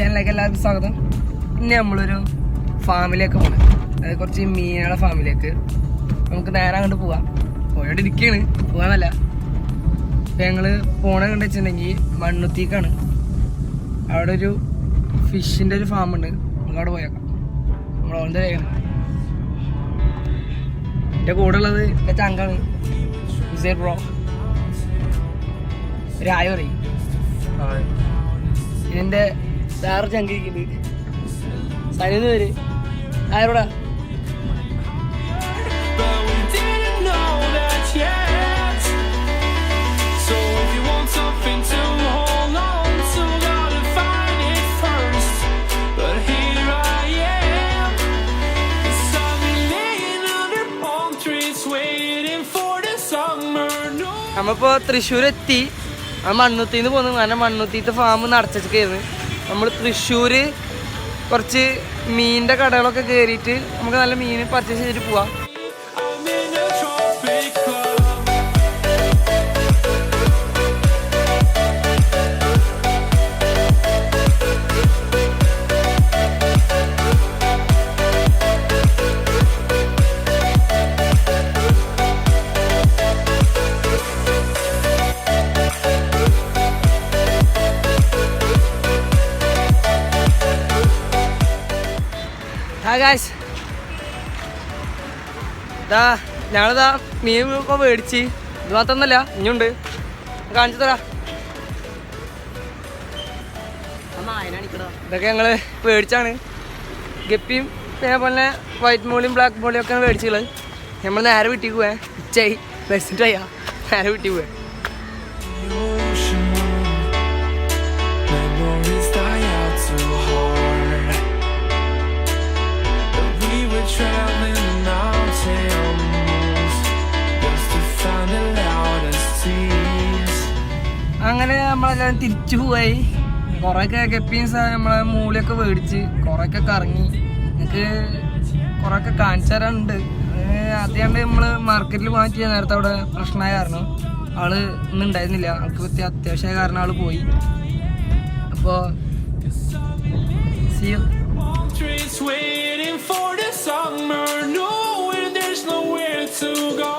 ചാനലിലേക്ക് എല്ലാവർക്കും സ്വാഗതം. ഇന്ന് നമ്മളൊരു ഫാമിലേക്ക് പോകണം, അതായത് കുറച്ച് മീനുകളുടെ ഫാമിലേക്ക്. നമുക്ക് നേരെ അങ്ങോട്ട് പോവാം. പോയോടെ ഇരിക്കുകയാണ്, പോകാനല്ല. ഇപ്പം ഞങ്ങൾ പോണ കണ്ടു വെച്ചിട്ടുണ്ടെങ്കിൽ മണ്ണുത്തിക്കാണ്. അവിടെ ഒരു ഫിഷിൻ്റെ ഒരു ഫാമുണ്ട്, നമുക്ക് അവിടെ പോയേക്കാം. നമ്മളോണ്ട് വേഗം എൻ്റെ കൂടെ ഉള്ളത് എൻ്റെ ചങ്കാണ് ഹുസൈൻ ബ്രോ. ഒരു ആയ പറയും. ഇതിൻ്റെ വേറെ ചങ്കിരിക്കുന്നുണ്ട് സനിന്ന് പേര് ആരോടാ. നമ്മളിപ്പോൾ തൃശ്ശൂർ എത്തി. ആ മണ്ണുത്തിന്ന് പോന്നു, കാരണം മണ്ണുത്തിത്തെ ഫാം നടച്ചിരിക്കുകയായിരുന്നു. നമ്മൾ തൃശ്ശൂർ കുറച്ച് മീനിൻ്റെ കടകളൊക്കെ കയറിയിട്ട് നമുക്ക് നല്ല മീൻ പർച്ചേസ് ചെയ്തിട്ട് പോവാം. ഞങ്ങളിതാ മീൻ ഇപ്പോൾ മേടിച്ച്. ഇത് മാത്രമൊന്നുമല്ല, ഇനിയുണ്ട്, കാണിച്ചു തരാം. ഇതൊക്കെ ഞങ്ങൾ മേടിച്ചാണ്. ഗപ്പിയും അതേപോലെ വൈറ്റ് മോളിയും ബ്ലാക്ക് മോളിയും ഒക്കെയാണ് മേടിച്ചുള്ളത്. നമ്മൾ നേരെ വീട്ടിൽ പോവേ. ഉച്ചയായി, ബെസ്റ്റ് ചെയ്യാ, നേരെ വീട്ടിൽ പോവേ. അങ്ങനെ നമ്മളെല്ലാവരും തിരിച്ചു പോയി. കുറേയൊക്കെ ഗപ്പീൻസ് നമ്മളെ മൂളിയൊക്കെ മേടിച്ച് കുറേയൊക്കെ കറങ്ങി. എനിക്ക് കുറേയൊക്കെ കാണിച്ചു തരാനുണ്ട്. ആദ്യമായിട്ട് നമ്മൾ മാർക്കറ്റിൽ പോകാൻ നേരത്തെ അവിടെ പ്രശ്നമായ കാരണം ആള് ഇന്ന് ഉണ്ടായിരുന്നില്ല. ആൾക്ക് അത്യാവശ്യമായ കാരണം ആള് പോയി. അപ്പോൾ see you. Waiting for the summer, knowing there's nowhere to go.